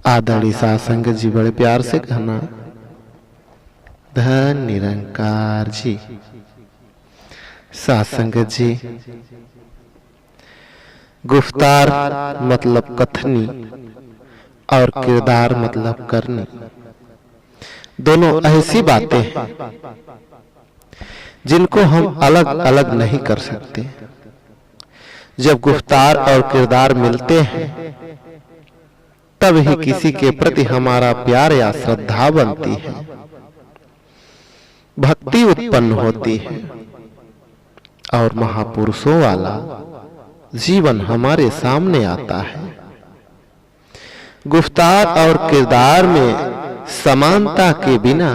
आदरणीय साध संगत जी, बड़े प्यार से कहना धन निरंकार जी। साध संगत जी, गुफ्तार मतलब कथनी और किरदार मतलब करनी, दोनों ऐसी बातें हैं जिनको हम अलग अलग नहीं कर सकते। जब गुफ्तार और किरदार मिलते हैं तब ही किसी के प्रति हमारा प्यार या श्रद्धा बनती है, भक्ति उत्पन्न होती है और महापुरुषों वाला जीवन हमारे सामने आता है। गुफ्तार और किरदार में समानता के बिना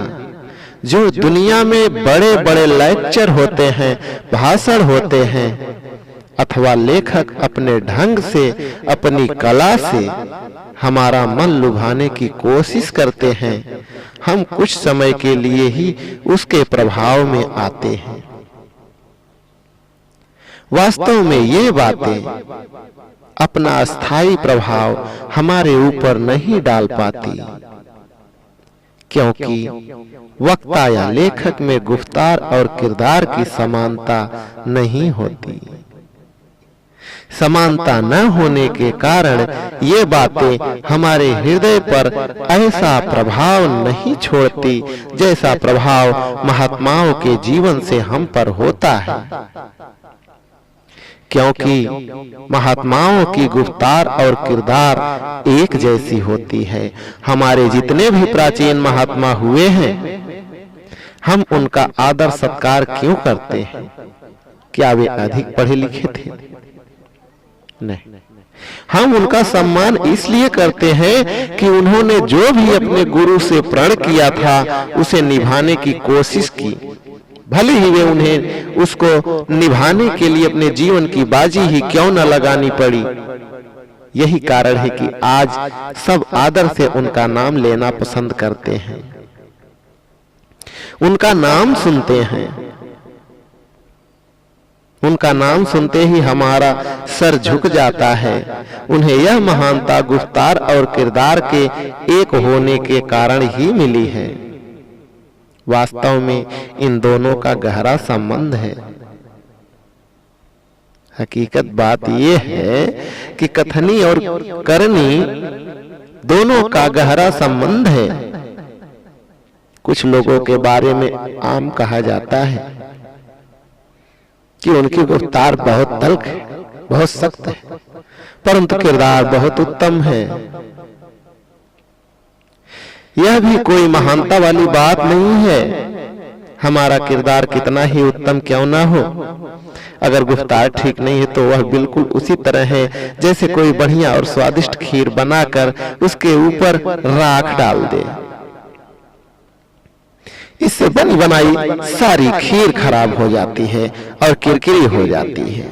जो दुनिया में बड़े बड़े लेक्चर होते हैं, भाषण होते हैं, अथवा लेखक अपने ढंग से, अपनी कला से हमारा मन लुभाने की कोशिश करते हैं, हम कुछ समय के लिए ही उसके प्रभाव में आते हैं। वास्तव में ये बातें अपना स्थायी प्रभाव हमारे ऊपर नहीं डाल पाती, क्योंकि वक्ता या लेखक में गुफ्तार और किरदार की समानता नहीं होती। समानता न होने के कारण ये बातें हमारे हृदय पर ऐसा प्रभाव नहीं छोड़ती जैसा प्रभाव महात्माओं के जीवन से हम पर होता है, क्योंकि महात्माओं की गुफ्तार और किरदार एक जैसी होती है। हमारे जितने भी प्राचीन महात्मा हुए हैं, हम उनका आदर सत्कार क्यों करते हैं? क्या वे अधिक पढ़े लिखे थे? नहीं, हम उनका सम्मान इसलिए करते हैं कि उन्होंने जो भी अपने गुरु से प्रण किया था उसे निभाने की कोशिश की, भले ही वे उन्हें उसको निभाने के लिए अपने जीवन की बाजी ही क्यों न लगानी पड़ी। यही कारण है कि आज सब आदर से उनका नाम लेना पसंद करते हैं, उनका नाम सुनते हैं। उनका नाम सुनते ही हमारा सर झुक जाता है। उन्हें यह महानता गुफ्तार और किरदार के एक होने के कारण ही मिली है। वास्तव में इन दोनों का गहरा संबंध है। हकीकत बात यह है कि कथनी और करनी दोनों का गहरा संबंध है। कुछ लोगों के बारे में आम कहा जाता है कि उनकी गुफ्तार बहुत तल्ख है, बहुत सख्त है, परंतु किरदार बहुत उत्तम है। यह भी कोई महानता वाली बात नहीं है। हमारा किरदार कितना ही उत्तम क्यों ना हो, अगर गुफ्तार ठीक नहीं है तो वह बिल्कुल उसी तरह है जैसे कोई बढ़िया और स्वादिष्ट खीर बनाकर उसके ऊपर राख डाल दे। इससे बनी बनाई सारी खीर खराब हो जाती है और किरकिरी हो जाती है।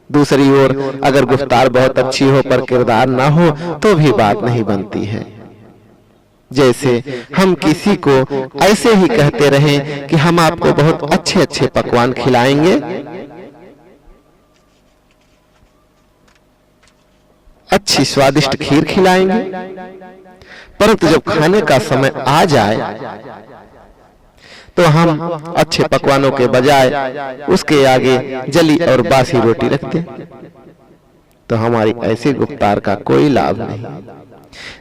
दूसरी ओर अगर गुफ्तार बहुत अच्छी हो पर किरदार ना हो तो भी बात नहीं बनती है। जैसे हम किसी को ऐसे ही कहते रहें कि हम आपको बहुत अच्छे अच्छे पकवान खिलाएंगे, अच्छी स्वादिष्ट खीर खिलाएंगे, परंतु जब खाने का समय आ जाए तो हम अच्छे पकवानों के बजाय उसके आगे जली और बासी रोटी रखते, तो हमारी ऐसी गुफ्तार का कोई लाभ नहीं।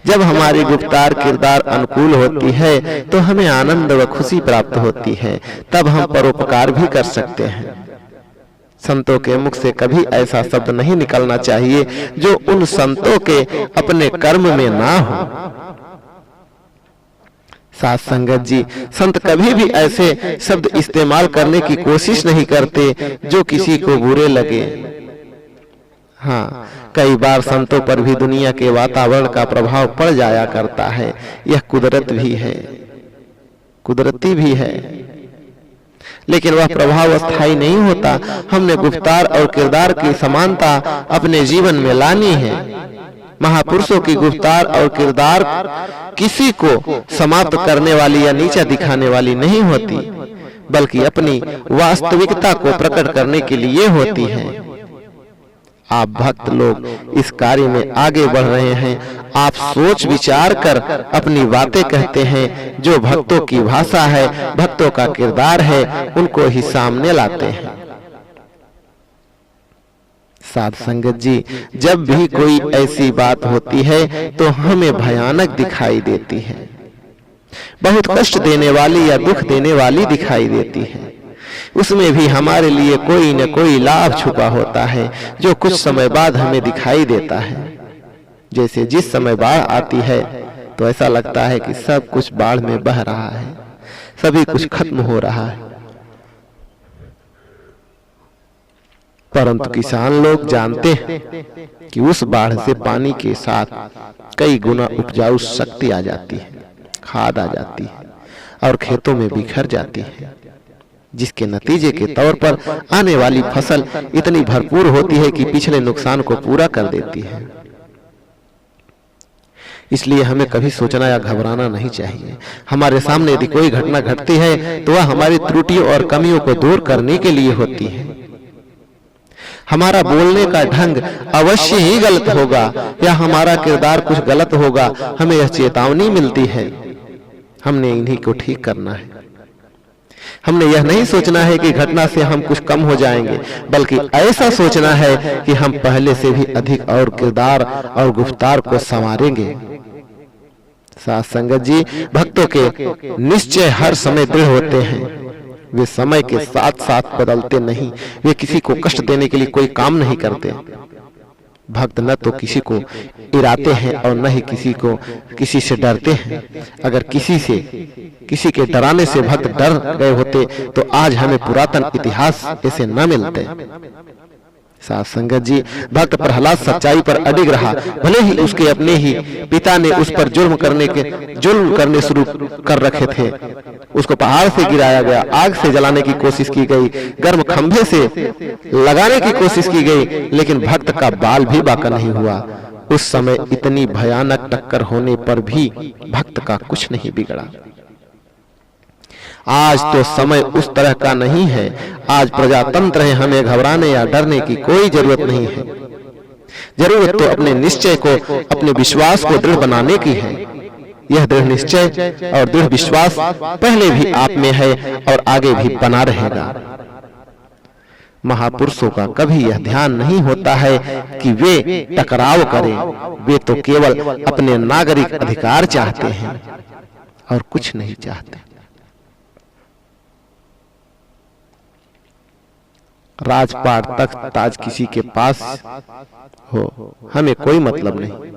जब हमारी गुफ्तार किरदार अनुकूल होती है तो हमें आनंद व खुशी प्राप्त होती है, तब हम परोपकार भी कर सकते हैं। संतों के मुख से कभी ऐसा शब्द नहीं निकलना चाहिए जो उन संतों के अपने कर्म में ना हो। साथ संगत जी, संत कभी भी ऐसे शब्द इस्तेमाल करने की कोशिश नहीं करते जो किसी को बुरे लगे। हाँ, कई बार संतों पर भी दुनिया के वातावरण का प्रभाव पड़ जाया करता है। यह कुदरत भी है, कुदरती भी है, लेकिन वह प्रभाव अस्थायी नहीं होता। हमने गुफ्तार और किरदार की समानता अपने जीवन में लानी है। महापुरुषों की गुफ्तार और किरदार किसी को समाप्त करने वाली या नीचा दिखाने वाली नहीं होती, बल्कि अपनी वास्तविकता को प्रकट करने के लिए होती है। आप भक्त लोग इस कार्य में आगे बढ़ रहे हैं। आप सोच विचार कर अपनी बातें कहते हैं। जो भक्तों की भाषा है, भक्तों का किरदार है, उनको ही सामने लाते हैं। साध संगत जी, जब भी कोई ऐसी बात होती है तो हमें भयानक दिखाई देती है, बहुत कष्ट देने वाली या दुख देने वाली दिखाई देती है। उसमें भी हमारे लिए कोई न कोई लाभ छुपा होता है, जो कुछ समय बाद हमें दिखाई देता है। जैसे जिस समय बाढ़ आती है तो ऐसा लगता है कि सब कुछ बाढ़ में बह रहा है, सभी कुछ खत्म हो रहा है। परंतु किसान लोग जानते हैं कि उस बाढ़ से पानी के साथ कई गुना उपजाऊ शक्ति आ जाती है, खाद आ जाती है और खेतों में बिखर जाती है, जिसके नतीजे के तौर पर आने वाली फसल इतनी भरपूर होती है कि पिछले नुकसान को पूरा कर देती है। इसलिए हमें कभी सोचना या घबराना नहीं चाहिए। हमारे सामने यदि कोई घटना घटती है तो वह हमारी त्रुटियों और कमियों को दूर करने के लिए होती है। हमारा बोलने का ढंग अवश्य ही गलत होगा या हमारा किरदार कुछ गलत होगा, हमें यह चेतावनी मिलती है। हमने इन्हीं को ठीक करना है। हमने यह नहीं सोचना है कि घटना से हम कुछ कम हो जाएंगे, बल्कि ऐसा सोचना है कि हम पहले से भी अधिक और किरदार और गुफ्तार को संवारेंगे। साथ संगत जी, भक्तों के निश्चय हर समय दृढ़ होते हैं। वे समय के साथ साथ बदलते नहीं। वे किसी को कष्ट देने के लिए कोई काम नहीं करते। भक्त न तो किसी को इराते हैं और न ही किसी से डरते हैं। अगर किसी के डराने से भक्त डर गए होते तो आज हमें पुरातन इतिहास ऐसे न मिलते। साथ संगत जी, भक्त प्रहलाद सच्चाई पर अडिग रहा। भले ही उसके अपने ही पिता ने उस पर जुल्म करने शुरू कर रखे थे। उसको पहाड़ से गिराया गया, आग से जलाने की कोशिश की गई, गर्म खंभे से लगाने की कोशिश की गई, लेकिन भक्त का बाल भी बाका नहीं हुआ। उस समय इतनी भयानक टक्कर होने पर भी भक्त का कुछ नहीं बिगड़ा। आज तो समय उस तरह का नहीं है। आज प्रजातंत्र है, हमें घबराने या डरने की कोई जरूरत नहीं है। जरूरत तो अपने निश्चय को, अपने विश्वास को दृढ़ बनाने की है। यह दृढ़ निश्चय और दृढ़ विश्वास पहले भी आप में है और आगे भी बना रहेगा। महापुरुषों का कभी यह ध्यान नहीं होता है कि वे टकराव करें। वे तो केवल अपने नागरिक अधिकार चाहते हैं और कुछ नहीं चाहते। राजपाट तख्त ताज किसी के पास हो, हमें कोई मतलब नहीं,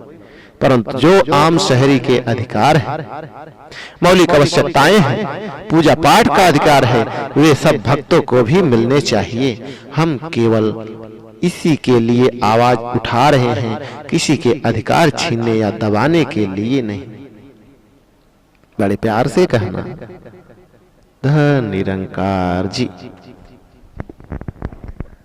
परंतु जो आम शहरी के अधिकार है, मौलिक आवश्यकताएं हैं, पूजा पाठ का अधिकार है, वे सब भक्तों को भी मिलने चाहिए। हम केवल इसी के लिए आवाज उठा रहे हैं, किसी के अधिकार छीनने या दबाने के लिए नहीं। बड़े प्यार से कहना, धन निरंकार जी।